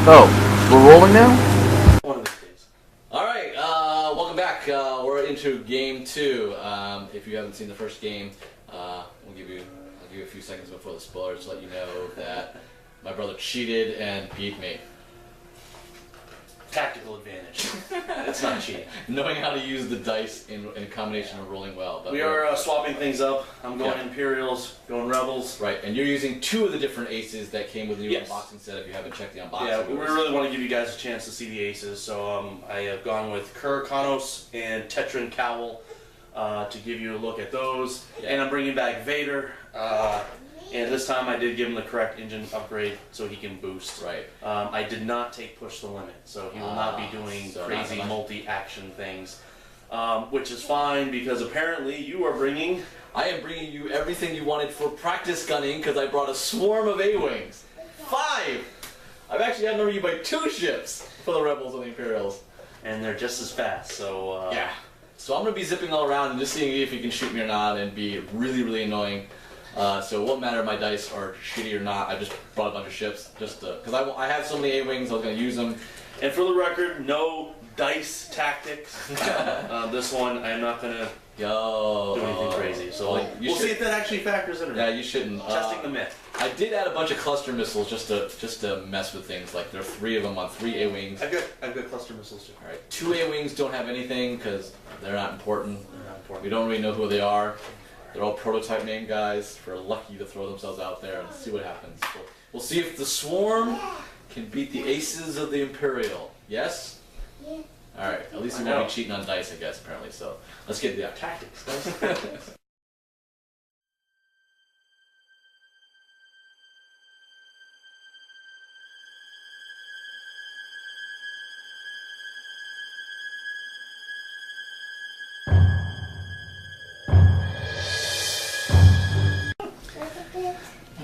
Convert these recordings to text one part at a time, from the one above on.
Oh, we're rolling now? One of these days. Alright, welcome back. We're into game 2. If you haven't seen the first game, I'll give you a few seconds before the spoilers to let you know that my brother cheated and beat me. Tactical advantage. It's not cheating. Knowing how to use the dice in combination of rolling well. But we are swapping things up. I'm going Imperials, going Rebels. Right, and you're using 2 of the different aces that came with the new Yes. unboxing set if you haven't checked the unboxing. Yeah, we really want to give you guys a chance to see the aces, so I have gone with Kanos and Tetran Cowl to give you a look at those. Yeah. And I'm bringing back Vader. And this time I did give him the correct engine upgrade so he can boost. Right. I did not take Push the Limit, so he will not be doing crazy multi-action things. Which is fine because apparently you are bringing... I am bringing you everything you wanted for practice gunning because I brought a swarm of A-Wings. 5! I've actually outnumbered you by 2 ships for the Rebels and the Imperials. And they're just as fast, so... Yeah. So I'm going to be zipping all around and just seeing if you can shoot me or not and be really, really annoying. So it won't matter if my dice are shitty or not. I just brought a bunch of ships just because I have so many A-Wings, I was going to use them. And for the record, no dice tactics. This one, I'm not going to do anything crazy. So we'll see if that actually factors in or not. Yeah, you shouldn't. Testing the myth. I did add a bunch of cluster missiles just to mess with things. Like there are 3 of them on 3 A-Wings. I've got cluster missiles too. All right, 2 A-Wings don't have anything because they're not important. They're not important. We don't really know who they are. They're all prototype name guys for lucky to throw themselves out there and see what happens. We'll see if the Swarm can beat the Aces of the Imperial. Yes? Yeah. Alright, at least you won't be cheating on dice, I guess, apparently. So let's get the tactics.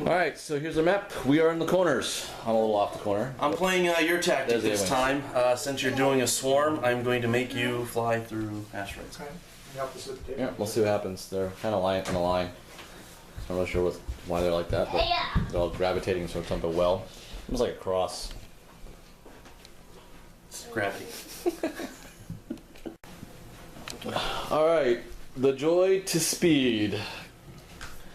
Alright, so here's our map. We are in the corners. I'm a little off the corner. I'm playing your tactic this time. Since you're doing a swarm, I'm going to make you fly through asteroids. Yeah, we'll see what happens. They're kind of in a line. I'm not sure why they're like that, but they're all gravitating towards something well. Almost like a cross. It's gravity. Alright, the joy to speed.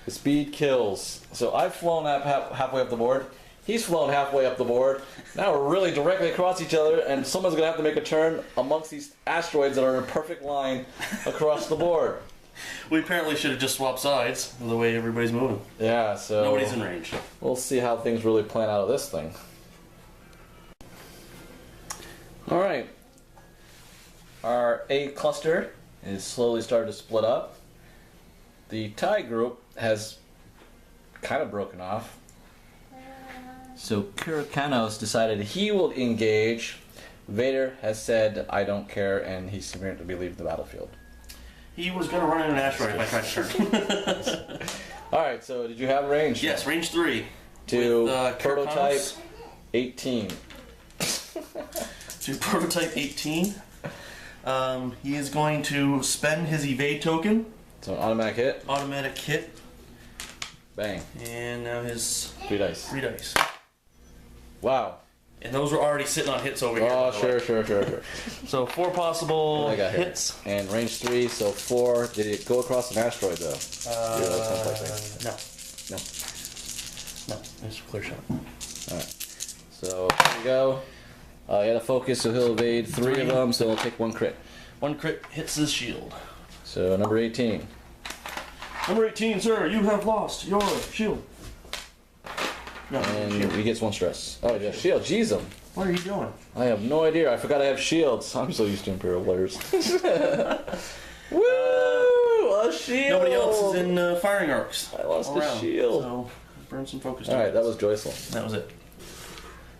The speed kills. So I've flown up halfway up the board. He's flown halfway up the board. Now we're really directly across each other, and someone's going to have to make a turn amongst these asteroids that are in a perfect line across the board. We apparently should have just swapped sides the way everybody's moving. Yeah, so... Nobody's in range. We'll see how things really plan out of this thing. Alright. Our A cluster is slowly starting to split up. The TIE group has kind of broken off. So Kanos decided he will engage. Vader has said, I don't care, and he's going to be leaving the battlefield. He was going to run into an asteroid if I tried to turn. Alright, so did you have range? Yes, range 3. To with, prototype 18. To prototype 18. He is going to spend his evade token. So an automatic hit. Automatic hit. Bang. And now his 3 dice. 3 dice. Wow. And those were already sitting on hits over here. Oh, sure. So 4 possible I got hits. And range 3, so 4. Did it go across an asteroid though? No. No. No. It's a clear shot. Alright. So here we go. He had a focus, so he'll evade 3 of them, so he'll take 1 crit. 1 crit hits his shield. So number 18. Number 18, sir, you have lost your shield. No, And shield. he gets 1 stress. Oh, yeah, shield. Jeez, him. What are you doing? I have no idea. I forgot I have shields. I'm so used to Imperial players. Woo! A shield! Nobody else is in firing arcs. I lost the shield. So, burn some focus. Alright, that was joyful. That was it.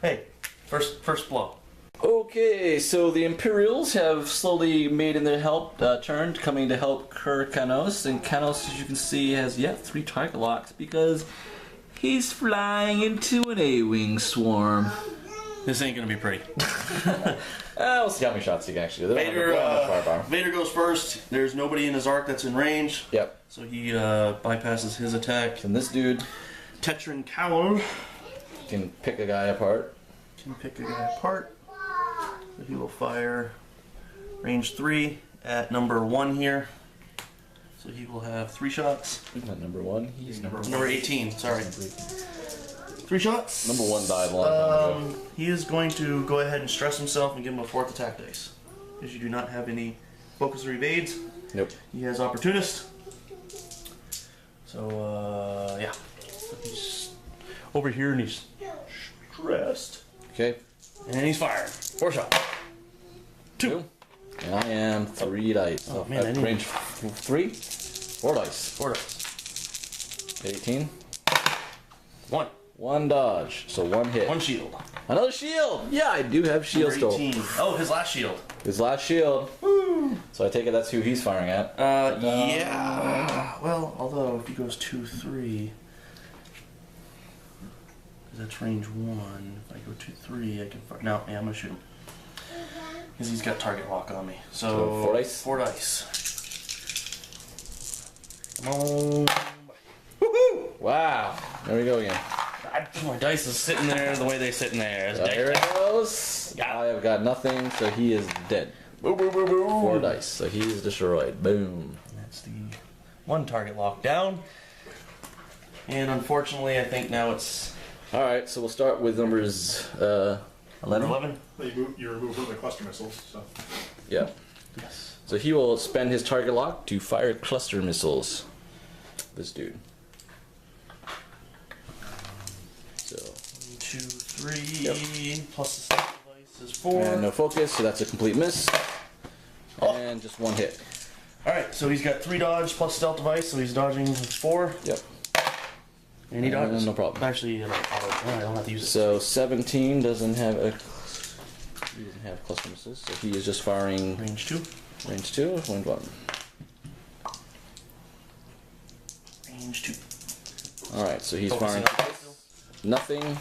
Hey, first blow. Okay, so the Imperials have slowly made in their turn, coming to help Kanos, and Kanos, as you can see, has 3 target locks because he's flying into an A-wing swarm. This ain't gonna be pretty. We'll see how many shots he can actually do. Vader goes first. There's nobody in his arc that's in range. Yep. So he bypasses his attack. And this dude, Tetran Cowl, can pick a guy apart. you pick a guy apart. So he will fire range 3 at number 1 here. So he will have 3 shots. He's not number 1. He's Number 18, sorry. 3 shots. Number 1 died a long time ago. He is going to go ahead and stress himself and give him a 4th attack dice. Because you do not have any focus or evades. Nope. He has opportunist. So, yeah. So he's over here and he's stressed. Okay. And he's firing. 4 shots. 2. And I am 3 dice. Oh, man, I need- range 3? 4 dice. 4 dice. 18. 1. 1 dodge. So 1 hit. 1 shield. Another shield! Yeah, I do have shield Number still. 18. Oh, his last shield. His last shield. Woo. So I take it that's who he's firing at. Yeah. Well, although if he goes 2, 3, that's range 1. If I go 2, 3, I can fire. No, yeah, I'm gonna shoot him because he's got target lock on me. So 4 dice. 4 dice. Come on. Woohoo! Wow. There we go again. My dice is sitting there the way they sit in there. So here it goes. Yeah. I have got nothing, so he is dead. Boom, boom, boom, boom. 4 dice, so he is destroyed. Boom. That's the 1 target lock down. And unfortunately, I think now it's Alright, so we'll start with numbers 11. 11. You remove one of the cluster missiles, so. Yeah. Yes. So he will spend his target lock to fire cluster missiles. This dude. So. 1, 2, 3. Plus the stealth device is 4. And no focus, so that's a complete miss. Oh. And just 1 hit. Alright, so he's got 3 dodge plus stealth device, so he's dodging with 4. Yep. And he dodges. No problem. Actually, I don't have to use it. So 17 doesn't have a. He doesn't have cluster missiles, so he is just firing Range 2. range 2 or range 1. Range 2. Alright, so he's Focusing firing on the still. nothing.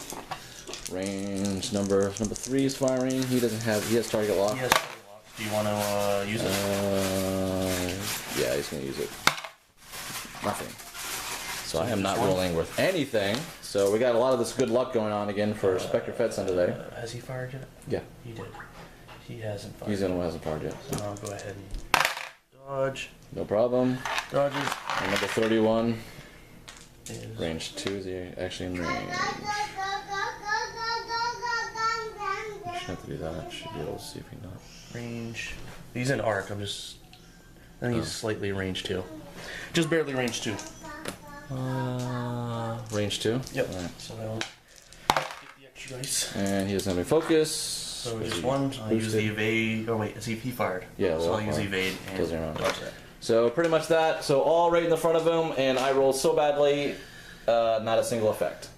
Range number 3 is firing. He doesn't have. He has target lock. He has target lock. Do you want to use it? Yeah, he's gonna use it. Nothing. So I am not just one? rolling with anything. So we got a lot of this good luck going on again for Spectre Fedson today. Has he fired yet? Yeah, He did. He hasn't fired. he's the one who hasn't fired yet. So I'll go ahead and dodge. No problem. Dodges. And number 31, Is range 2 is he actually in range? I should have to do that. I should be able to see if he not. range. He's in arc. I think he's slightly range 2. Just barely range 2. Range 2? Yep. Alright. So I'll get the extra dice. And he doesn't have any focus. So Is just he 1. I'll use the boosted? evade. Oh wait, see if he fired. Yeah, So well, I'll use fine. evade and Doesn't matter. dodge that. So pretty much that. So all right in the front of him, and I rolled so badly, not a single effect.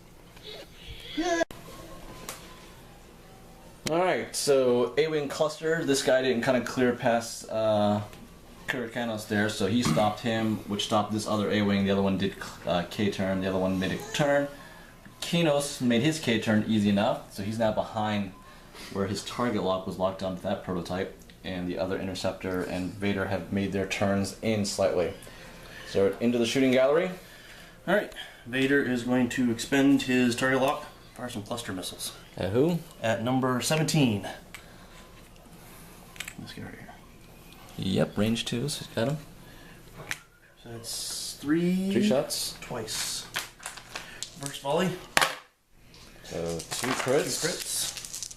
Alright, so A-Wing cluster. This guy didn't kind of clear past Kurikanos there, so he stopped him, which stopped this other A-Wing. The other one did K-turn, the other one made a turn. Kinos made his K-turn easy enough, so he's now behind where his target lock was locked onto that prototype, and the other Interceptor and Vader have made their turns in slightly. So into the shooting gallery. Alright. Vader is going to expend his target lock, fire some cluster missiles. At who? At number 17. Let's get right here. Yep, range 2, so he's got him. So that's 3. 3 shots. Twice. First volley. So 2 2 crits. crits.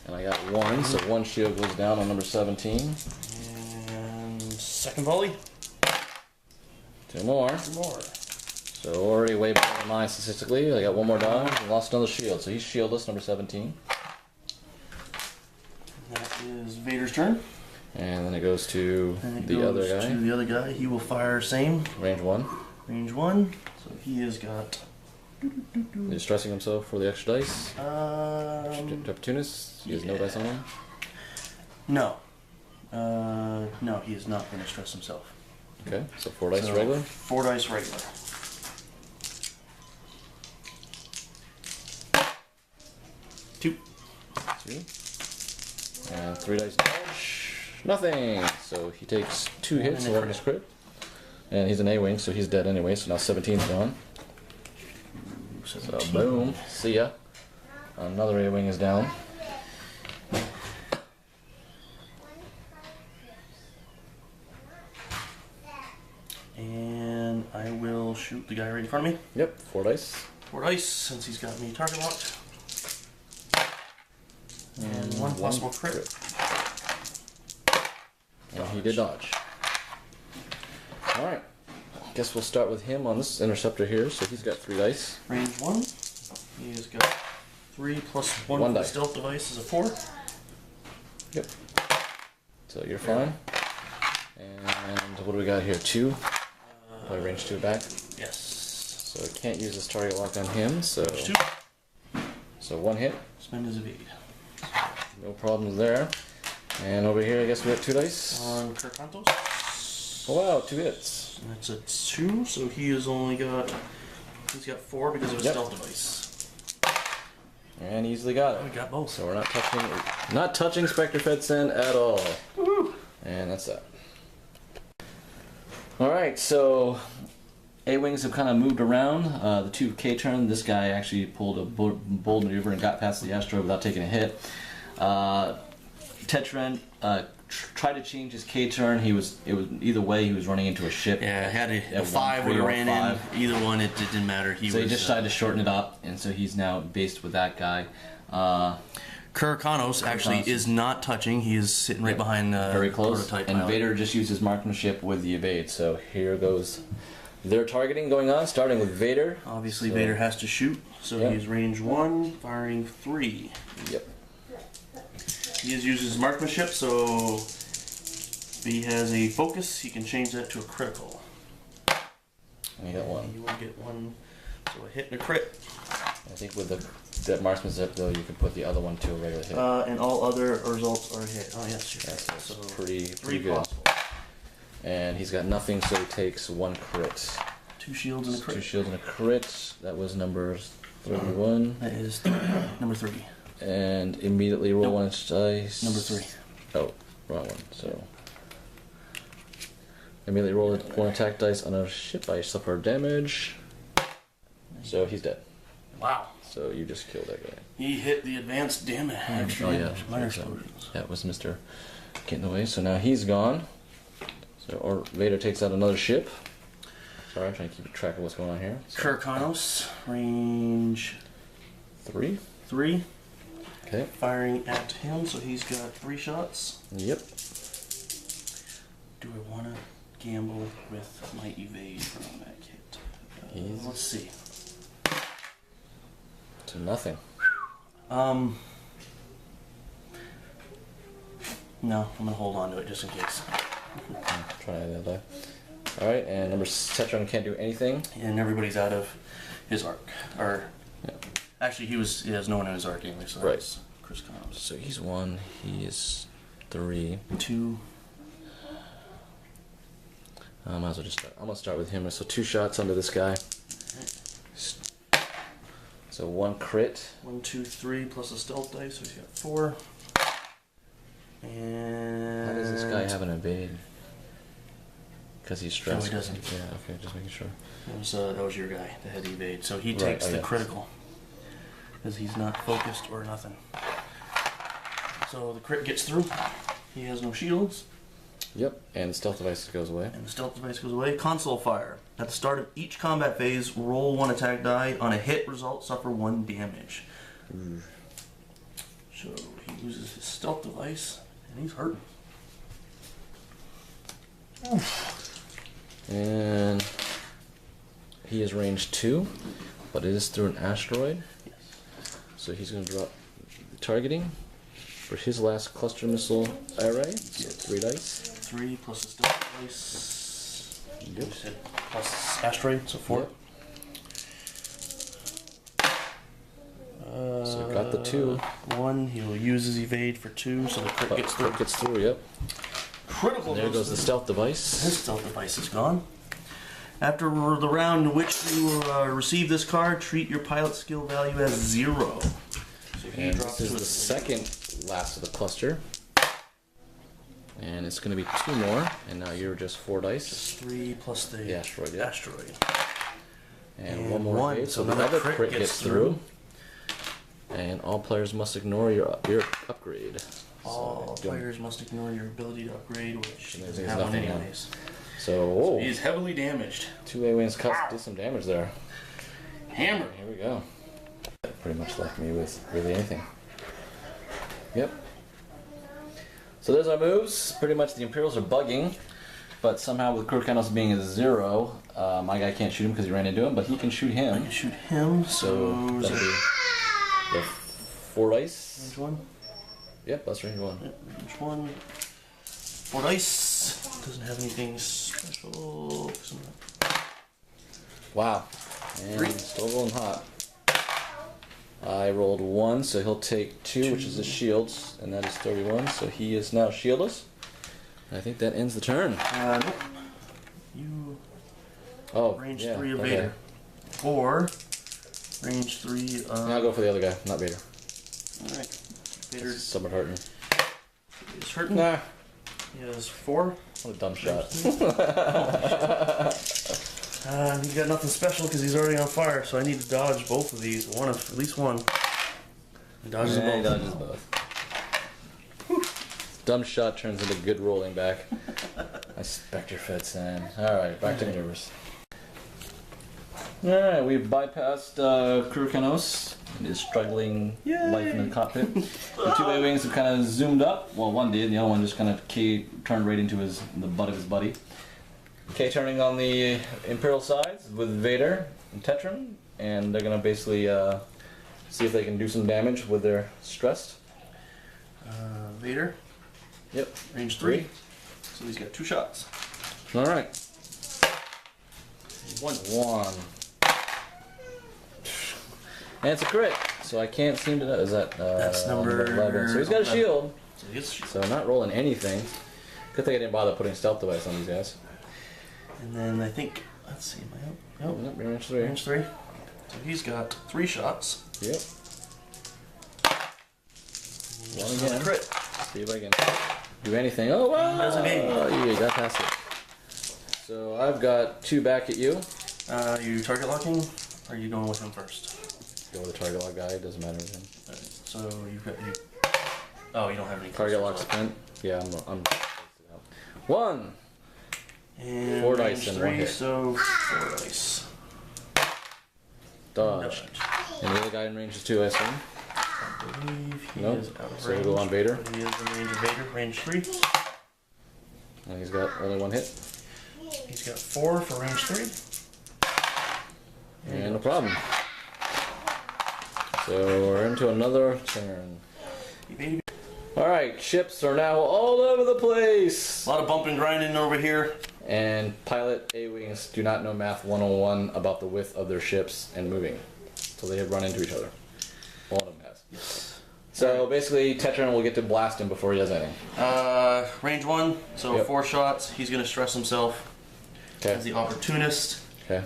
And I got 1, so 1 shield goes down on number 17. And second volley. 2 more. 2 more. So already way better than mine statistically. I got 1 more dodge and lost another shield. So he's shieldless, number 17. That is Vader's turn. And then it goes to And it the goes other guy. to the other guy. He will fire same. Range 1. Range 1. So he has got. He's stressing himself for the extra dice. Opportunist. He has no yeah. dice on him. No. No, he is not going to stress himself. Okay, so 4 dice So, regular. 4 dice regular. Two. 2. And 3 dice dodge. Nothing. So he takes 2 hits, And a 11 is crit. And he's an A-Wing, so he's dead anyway, so now 17's gone. So 17. boom. See ya. Another A-wing is down. And I will shoot the guy right in front of me. Yep, 4 dice. 4 dice, since he's got me target locked. And one possible crit. And he did dodge. Alright. Guess we'll start with him on this interceptor here. So he's got 3 dice. Range 1. He has got 3 plus 1 One for the die. stealth device is a 4. Yep. So you're fine. And what do we got here? 2. Play range 2 back. Yes. So we can't use this target lock on him. So 2. 1 hit. Spend his evade. No problems there. And over here, I guess we got 2 dice. On Kirkantos. Oh wow, 2 hits. And that's a 2, so he has only got. He's got 4 because of his Yep. stealth device. And easily got it. We got both. So we're not touching Spectre Fedsen at all. Woo. And that's that. Alright, so A-Wings have kind of moved around. The 2 K-turn, this guy actually pulled a bold maneuver and got past the asteroid without taking a hit. Tetran tried to change his K-turn. It was either way, he was running into a ship. Yeah, had a At 5 would 1-3 have or ran 5. in. Either one, it didn't matter. So he just decided to shorten it up, and so he's now based with that guy. Kirkanos actually Kirkanos. is not touching. He is sitting right behind Very close. prototype And pilot. Vader just uses marksmanship with the evade. So here goes their targeting going on, starting with Vader. Obviously, So- Vader has to shoot, so Yep. he's range 1, firing 3. Yep. He uses marksmanship, so if he has a focus, he can change that to a critical. And he got 1. He will get 1, so a hit and a crit. I think with that marksmanship though, you can put the other one to a regular hit. And all other results are hit. Oh yes, you're That's right. So pretty 3 good. possible. And he's got nothing, so he takes 1 crit. 2 shields and a 2 crit. shields and a crit. That was number 31. That is number 3. And immediately roll Nope. 1 inch dice. Number 3. Oh, wrong one. So immediately roll 1 attack dice on a ship. I suffer damage. So he's dead. Wow. So you just killed that guy. He hit the advanced damage. Oh yeah, Minor that's, explosions. that was Mr. Getting away. So now he's gone. So or Vader takes out another ship. Sorry, I'm trying to keep track of what's going on here. So, Kirkanos, range 3. 3. Okay. Firing at him, so he's got 3 shots. Yep. Do I want to gamble with my evade from that kit? He's- Let's see. To nothing. No, I'm gonna hold on to it just in case. Try that die. All right, and number Tetron can't do anything. And everybody's out of his arc. Or Yeah. actually, he has no one in his arc anyway. So Right. that's Chris Connors. So he's 1. He is 3. 2. I might as well just start. I'm gonna start with him. So 2 shots onto this guy. So 1 crit. 1, 2, 3 plus a stealth dice, so he's got 4. And How does this guy have an evade? Because he's stressed. No, he doesn't. Yeah. Okay, just making sure. That was your guy, the head evade. So he Right, takes oh, the yeah. critical because he's not focused or nothing. So the crit gets through. He has no shields, Yep. And the stealth device goes away. and the stealth device goes away. Console fire. At the start of each combat phase, roll 1 attack die. On a hit result, suffer 1 damage. So he uses his stealth device, and he's hurting. And he is range 2, but it is through an asteroid. Yes. So he's going to drop the targeting for his last cluster missile array. So 3 dice. 3 plus a stealth device. Yep. You said plus asteroid, so 4. Yep. So got the 2. 1, he will use his evade for 2, so the crit But gets through. crit gets through, yep. Critical. And there goes the stealth device. His stealth device is gone. After the round in which you receive this card, treat your pilot skill value as 0. So he And drops this is to the a second last of the cluster. And it's going to be 2 more. And now you're just 4 dice. 3 plus the Asteroid, yeah. asteroid. And And 1 more one, evade. so So the another other crit crit gets gets through. And all players must ignore your upgrade. All So, players must ignore your ability to upgrade, which And doesn't there's have one nothing on. anyways. So, He's heavily damaged. 2 A-wings cut, did some damage there. Hammer. Here we go. Pretty much left me with really anything. Yep. So there's our moves. Pretty much the Imperials are bugging, but somehow with Kurkanos being a 0, my guy can't shoot him because he ran into him, but he can shoot I him. can shoot him, So that'll be the 4 dice. range 1. Yep, that's range 1. Yep, range 1. 4 dice. Doesn't have anything special. Wow. And 3. still rolling hot. I rolled 1, so he'll take 2, which is his shields, and that is 31, so he is now shieldless. I think that ends the turn. Nope. You Oh, range yeah, 3 of okay. Vader. Or range 3 of. I'll go for the other guy, not Vader. Alright. Vader Somewhat hurting. is hurting. Nah, He has 4. what a dumb shot. He's got nothing special because he's already on fire, so I need to dodge both of these. At least one. He dodges Yeah, he both. dodges both. Dumb shot turns into good rolling back. My Spectre fits in. Alright, back to maneuvers. Alright, we've bypassed Kurkanos and his struggling life in the cockpit. The 2 A-wings have kind of zoomed up. Well, one did, the other one just kind of turned right into the butt of his buddy. K turning on the Imperial sides with Vader and Tetran, and they're gonna basically see if they can do some damage with their stressed. Vader. Yep. Range 3. So he's got 2 shots. All right. 1. And it's a crit, so I can't seem to. Is that? That's number 11. So he's got a 11. shield. So he gets a shield. So not rolling anything. Good thing I didn't bother putting stealth device on these guys. And then I think, let's see, am I out? Oh, Nope. nope, range 3. Range 3. So he's got 3 shots. Yep. One Just again. a crit. See if I can do anything. Oh wow! Doesn't mean. You got past it. So I've got 2 back at you. You target locking? Or are you going with him first? Go with the target lock guy. It doesn't matter to him. Alright, so you've got you. Oh, you don't have any. Target lock clusters spent. Yeah, I'm 1. And 4 range dice and 3, 1 hit. so 4 dice. Dodge. And the other guy in range is 2, I assume. I believe he Nope. is out of So range. we'll go on Vader. But he is in range of Vader, range 3. And he's got only 1 hit. He's got 4 for range 3. And no problem. So we're into another turn. Baby. Alright, ships are now all over the place! A lot of bumping grinding over here. And pilot A-Wings do not know Math 101 about the width of their ships and moving. So they have run into each other. One of them has. Yes. So basically, Tetran will get to blast him before he does anything. Range 1, so Yep. 4 shots. He's going to stress himself as Okay. the opportunist. Okay.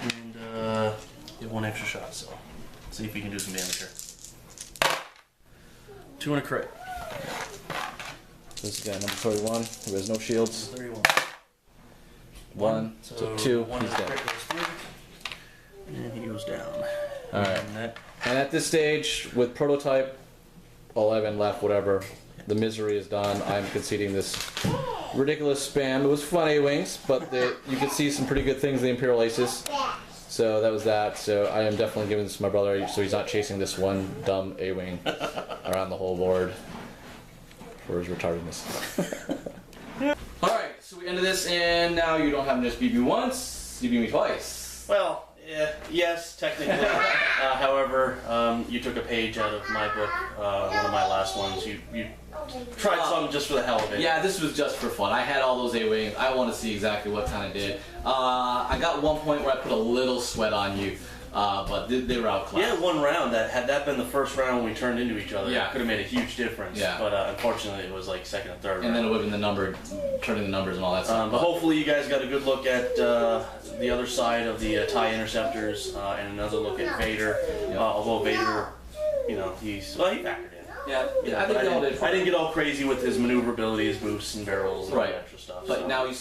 And get 1 extra shot, so see if he can do some damage here. 2 and a crit. This is guy number 31, who has no shields. 31. 1, so 2, 1 he's and a dead. crit goes through. And he goes down. Alright. And that, And at this stage, with prototype 11 left, whatever, the misery is done. I'm conceding this ridiculous spam. It was fun A-Wings, but you could see some pretty good things in the Imperial Aces. So that was that. So I am definitely giving this to my brother, so he's not chasing this one dumb A-Wing around the whole board for his retardedness. Alright, so we ended this, and now you don't have to just beat me once, you beat me twice. well, yes, technically. However, you took a page out of my book, one of my last ones. You tried some just for the hell of it. Yeah, this was just for fun. I had all those A-Wings. I want to see exactly what kind of did. I got one point where I put a little sweat on you, but they were outclassed. We had 1 round that, had that been the first round when we turned into each other, Yeah. it could have made a huge difference. Yeah. But unfortunately, it was like 2nd and 3rd And round. then it would have been the number, turning the numbers and all that stuff. But hopefully you guys got a good look at the other side of the TIE interceptors and another look at Vader. Although Vader, he factored in. Yeah, Yeah, I think they all did. I didn't get all crazy with his maneuverability, his boosts and barrels and all Right. that extra stuff. But so. now you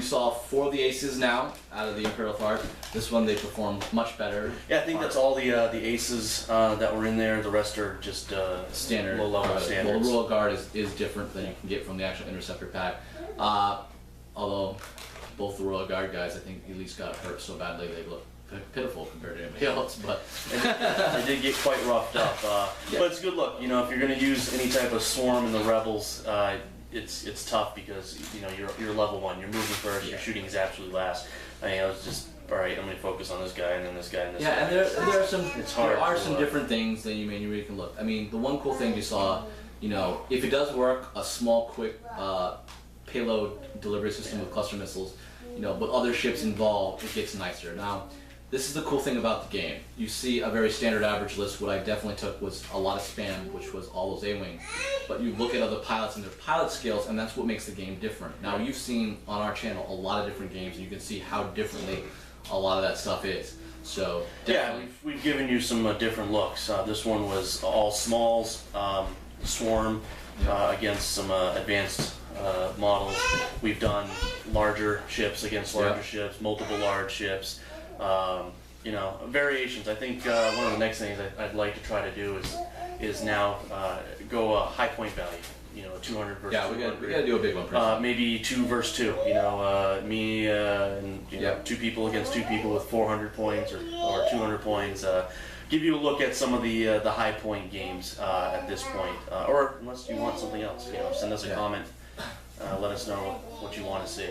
saw 4 of the aces now out of the Imperial Fart. This one they performed much better. Yeah, I think that's all the aces that were in there. The rest are just Standard. low level Well, standards. the Royal Guard is different than you can get from the actual Interceptor pack. Although both the Royal Guard guys, I think, at least got hurt so badly they look pitiful compared to anybody else. But They did get quite roughed up. Yeah. But it's good look. You know, if you're going to use any type of swarm in the rebels, it's tough because you know you're level 1. You're moving first. Yeah. Your shooting is absolutely last. I mean, I was just all right. I'm going to focus on this guy and then this guy and this guy. yeah, and there are some It's hard there are to, some different things that you really can look. I mean, the one cool thing you saw, you know, if it does work, a small, quick payload delivery system with cluster missiles, you know, but other ships involved, it gets nicer. Now, this is the cool thing about the game. You see a very standard average list. What I definitely took was a lot of spam, which was all those A-wing. But you look at other pilots and their pilot skills, and that's what makes the game different. Now, you've seen on our channel a lot of different games, and you can see how differently a lot of that stuff is. So, Yeah, definitely. we've given you some different looks. This one was all smalls, swarm against some advanced models. We've done larger ships against larger ships, multiple large ships. You know, variations. I think one of the next things I'd like to try to do is now go a high point value. You know, 200 versus Yeah, we 200. gotta do a big one first. Maybe 2 versus 2. You know, me and you know, Yep. 2 people against 2 people with 400 points or 200 points. Give you a look at some of the high point games at this point, or unless you want something else, you know, send us a comment. Let us know what you want to see.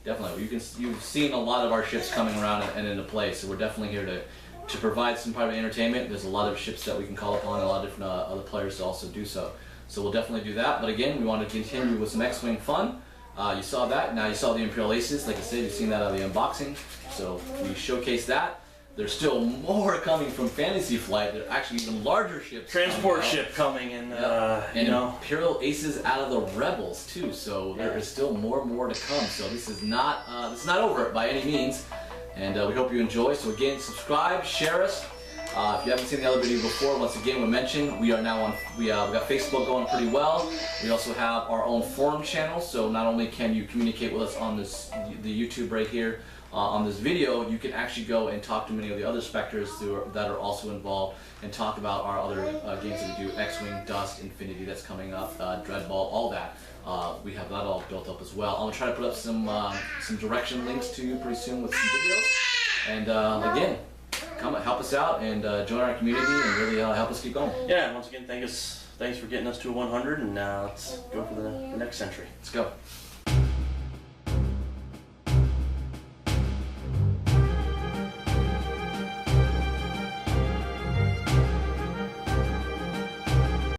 Definitely. You've seen a lot of our ships coming around and into play, so we're definitely here to provide some private entertainment. There's a lot of ships that we can call upon, and a lot of different other players to also do so. So we'll definitely do that. But again, we want to continue with some X-Wing fun. You saw that. Now you saw the Imperial Aces. Like I said, you've seen that out of the unboxing. So we showcased that. There's still more coming from Fantasy Flight. There are actually even larger ships. Transport coming out. ship coming and And you know. Imperial Aces out of the Rebels too, so there is still more and more to come. So this is not over by any means, and we hope you enjoy. So again, subscribe, share us. If you haven't seen the other video before, once again we mentioned we are now on. We got Facebook going pretty well. We also have our own forum channel, so not only can you communicate with us on the YouTube right here. On this video, you can actually go and talk to many of the other Spectres that are also involved and talk about our other games that we do, X-Wing, Dust, Infinity that's coming up, Dreadball, all that. We have that all built up as well. I'm going to try to put up some direction links to you pretty soon with some videos. And again, come help us out and join our community and really help us keep going. Yeah, and once again, thanks for getting us to 100, and let's go for the next century. Let's go.